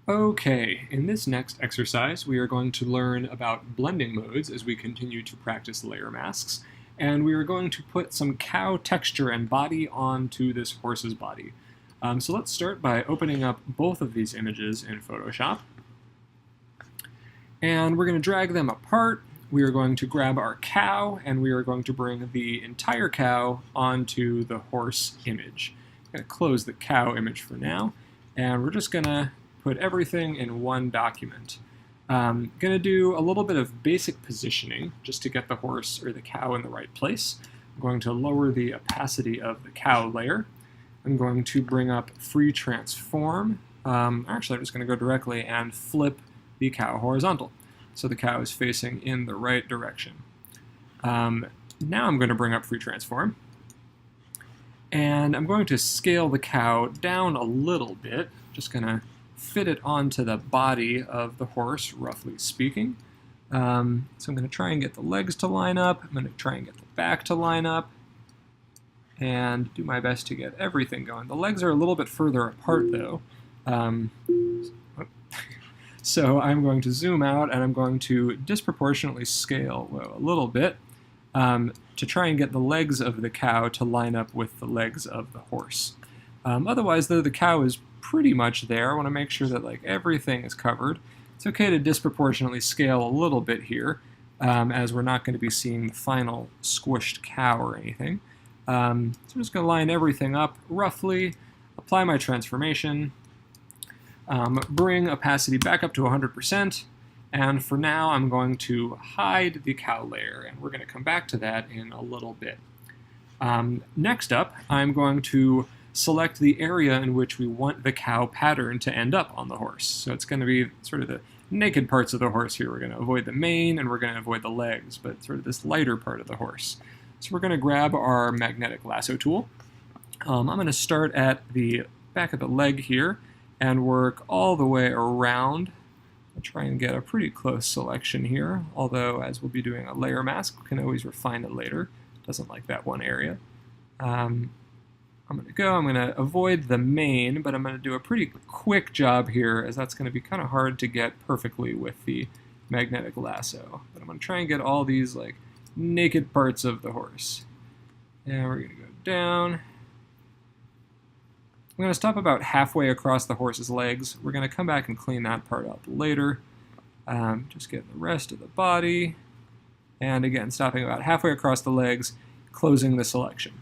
Okay, in this next exercise, we are going to learn about blending modes as we continue to practice layer masks, and we are going to put some cow texture and body onto this horse's body. So let's start by opening up both of these images in Photoshop, and we're going to drag them apart. We are going to grab our cow, and we are going to bring the entire cow onto the horse image. I'm going to close the cow image for now, and we're just going to put everything in one document. Going to do a little bit of basic positioning just to get the horse or the cow in the right place. I'm going to lower the opacity of the cow layer. I'm going to bring up free transform. Actually, I'm just going to go directly and flip the cow horizontal, so the cow is facing in the right direction. Now I'm going to bring up free transform, and I'm going to scale the cow down a little bit. Just going to fit it onto the body of the horse, roughly speaking. So I'm going to try and get the legs to line up. I'm going to try and get the back to line up, and do my best to get everything going. The legs are a little bit further apart, though. So I'm going to zoom out, and I'm going to disproportionately scale a little bit to try and get the legs of the cow to line up with the legs of the horse. Otherwise, though, the cow is pretty much there. I want to make sure that everything is covered. It's okay to disproportionately scale a little bit here, as we're not going to be seeing the final squished cow or anything. So I'm just going to line everything up roughly, apply my transformation, bring opacity back up to 100%, and for now I'm going to hide the cow layer, and we're going to come back to that in a little bit. Next up, I'm going to select the area in which we want the cow pattern to end up on the horse. So it's going to be sort of the naked parts of the horse here. We're going to avoid the mane and we're going to avoid the legs, but sort of this lighter part of the horse. So we're going to grab our magnetic lasso tool. I'm going to start at the back of the leg here and work all the way around. I'll try and get a pretty close selection here, although as we'll be doing a layer mask, we can always refine it later. Doesn't like that one area. I'm going to avoid the mane, but I'm going to do a pretty quick job here, as that's going to be kind of hard to get perfectly with the magnetic lasso. But I'm going to try and get all these naked parts of the horse. And we're going to go down. I'm going to stop about halfway across the horse's legs. We're going to come back and clean that part up later. Just getting the rest of the body. And again, stopping about halfway across the legs, closing the selection.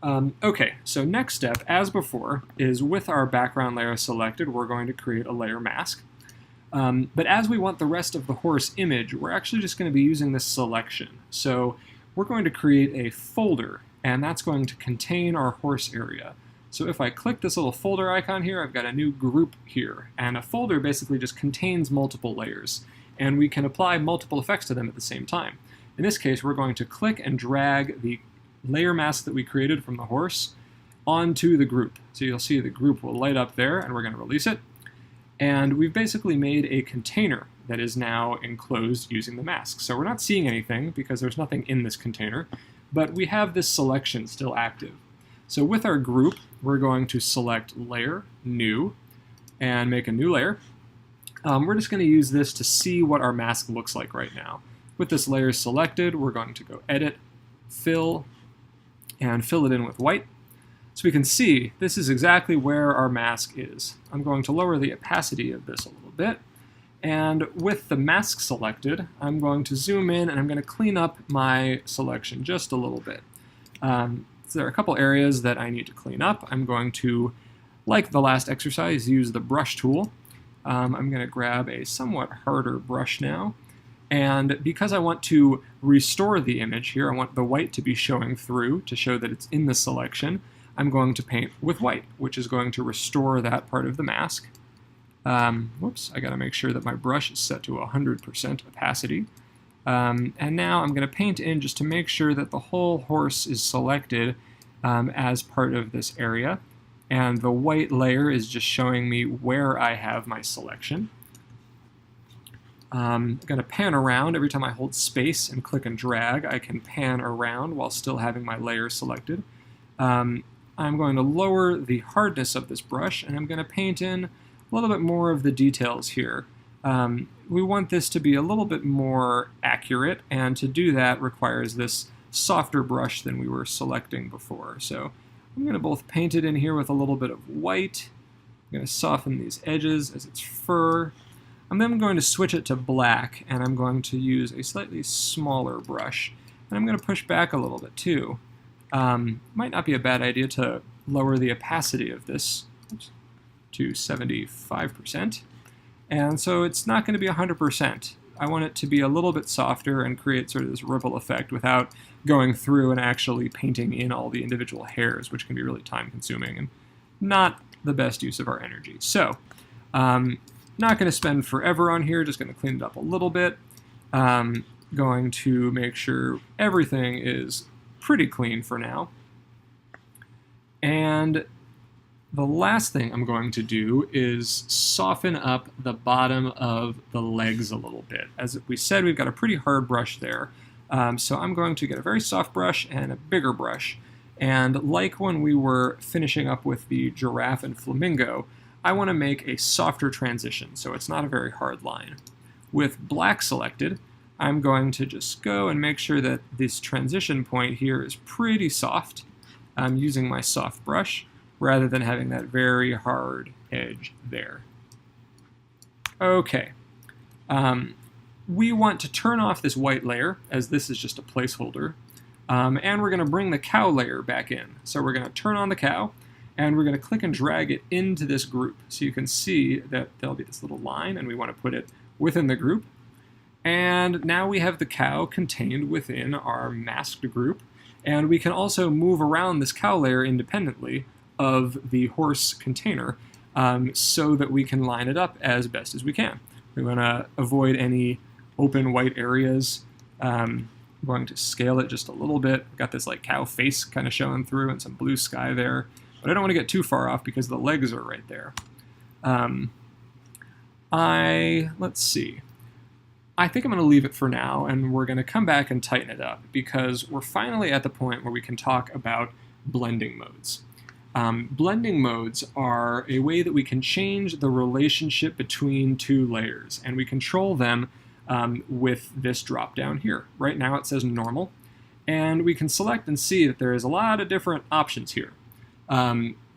Okay, so next step, as before, is with our background layer selected, we're going to create a layer mask. But as we want the rest of the horse image, we're actually just going to be using this selection. So we're going to create a folder, and that's going to contain our horse area. So if I click this little folder icon here, I've got a new group here, and a folder basically just contains multiple layers, and we can apply multiple effects to them at the same time. In this case, we're going to click and drag the layer mask that we created from the horse onto the group. So you'll see the group will light up there, and we're going to release it. And we've basically made a container that is now enclosed using the mask. So we're not seeing anything because there's nothing in this container, but we have this selection still active. So with our group, we're going to select Layer, New, and make a new layer. We're just going to use this to see what our mask looks like right now. With this layer selected, we're going to go Edit, Fill, and fill it in with white. So we can see this is exactly where our mask is. I'm going to lower the opacity of this a little bit, and with the mask selected, I'm going to zoom in and I'm going to clean up my selection just a little bit. So there are a couple areas that I need to clean up. I'm going to, like the last exercise, use the brush tool. I'm going to grab a somewhat harder brush now. And because I want to restore the image here, I want the white to be showing through to show that it's in the selection, I'm going to paint with white, which is going to restore that part of the mask. Whoops, I got to make sure that my brush is set to 100% opacity. And now I'm going to paint in just to make sure that the whole horse is selected as part of this area. And the white layer is just showing me where I have my selection. I'm going to pan around. Every time I hold space and click and drag, I can pan around while still having my layer selected. I'm going to lower the hardness of this brush, and I'm going to paint in a little bit more of the details here. We want this to be a little bit more accurate, and to do that requires this softer brush than we were selecting before. So I'm going to both paint it in here with a little bit of white. I'm going to soften these edges as it's fur. I'm then going to switch it to black, and I'm going to use a slightly smaller brush. And I'm going to push back a little bit too. Might not be a bad idea to lower the opacity of this to 75%. And so it's not going to be 100%. I want it to be a little bit softer and create sort of this ripple effect without going through and actually painting in all the individual hairs, which can be really time consuming and not the best use of our energy. So, not going to spend forever on here, just going to clean it up a little bit. Going to make sure everything is pretty clean for now. And the last thing I'm going to do is soften up the bottom of the legs a little bit. As we said, we've got a pretty hard brush there. So I'm going to get a very soft brush and a bigger brush. And like when we were finishing up with the giraffe and flamingo, I want to make a softer transition, so it's not a very hard line. With black selected, I'm going to just go and make sure that this transition point here is pretty soft. I'm using my soft brush, rather than having that very hard edge there. Okay, we want to turn off this white layer, as this is just a placeholder, and we're going to bring the cow layer back in. So we're going to turn on the cow, and we're going to click and drag it into this group. So you can see that there'll be this little line, and we want to put it within the group. And now we have the cow contained within our masked group, and we can also move around this cow layer independently of the horse container, so that we can line it up as best as we can. We want to avoid any open white areas. I'm going to scale it just a little bit. I've got this like cow face kind of showing through and some blue sky there, but I don't want to get too far off because the legs are right there. Let's see. I think I'm going to leave it for now, and we're going to come back and tighten it up because we're finally at the point where we can talk about blending modes. Blending modes are a way that we can change the relationship between two layers, and we control them with this drop down here. Right now it says normal, and we can select and see that there is a lot of different options here.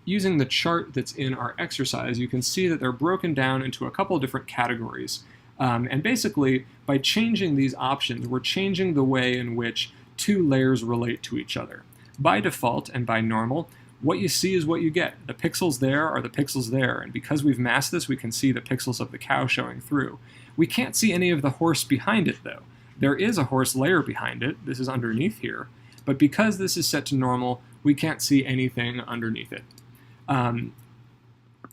Using the chart that's in our exercise, you can see that they're broken down into a couple of different categories. And basically, by changing these options, we're changing the way in which two layers relate to each other. By default and by normal, what you see is what you get. The pixels there are the pixels there, and because we've masked this, we can see the pixels of the cow showing through. We can't see any of the horse behind it, though. There is a horse layer behind it. This is underneath here. But because this is set to normal, we can't see anything underneath it.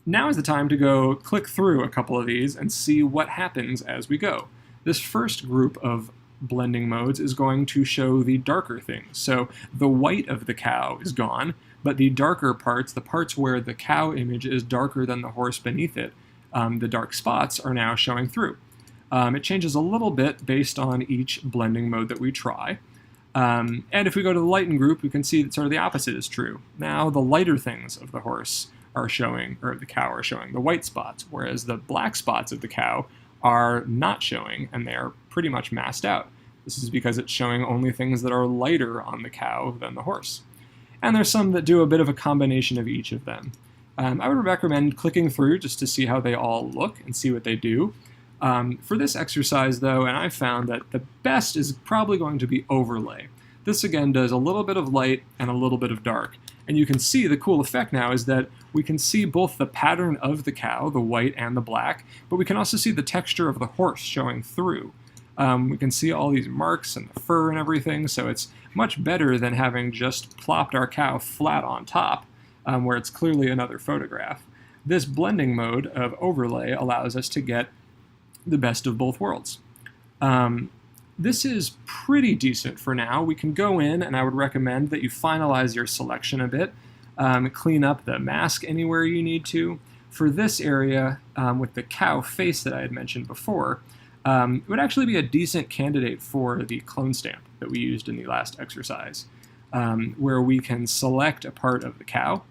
Now is the time to go click through a couple of these and see what happens as we go. This first group of blending modes is going to show the darker things. So the white of the cow is gone, but the darker parts, the parts where the cow image is darker than the horse beneath it, the dark spots are now showing through. It changes a little bit based on each blending mode that we try. And if we go to the lighten group, we can see that sort of the opposite is true. Now the lighter things of the horse are showing, or the cow are showing, the white spots, whereas the black spots of the cow are not showing, and they are pretty much masked out. This is because it's showing only things that are lighter on the cow than the horse. And there's some that do a bit of a combination of each of them. I would recommend clicking through just to see how they all look and see what they do. For this exercise, though, and I've found that the best is probably going to be overlay. This, again, does a little bit of light and a little bit of dark. And you can see the cool effect now is that we can see both the pattern of the cow, the white and the black, but we can also see the texture of the horse showing through. We can see all these marks and the fur and everything, so it's much better than having just plopped our cow flat on top, where it's clearly another photograph. This blending mode of overlay allows us to get the best of both worlds. This is pretty decent for now. We can go in, and I would recommend that you finalize your selection a bit, clean up the mask anywhere you need to. For this area, with the cow face that I had mentioned before, it would actually be a decent candidate for the clone stamp that we used in the last exercise, where we can select a part of the cow,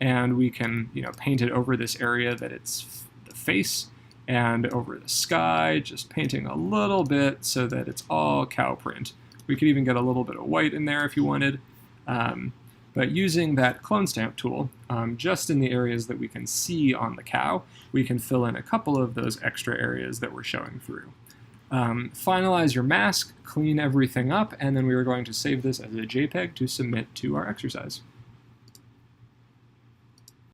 and we can paint it over this area that it's the face and over the sky, just painting a little bit so that it's all cow print. We could even get a little bit of white in there if you wanted. But using that clone stamp tool, just in the areas that we can see on the cow, we can fill in a couple of those extra areas that we're showing through. Finalize your mask, clean everything up, and then we are going to save this as a JPEG to submit to our exercise.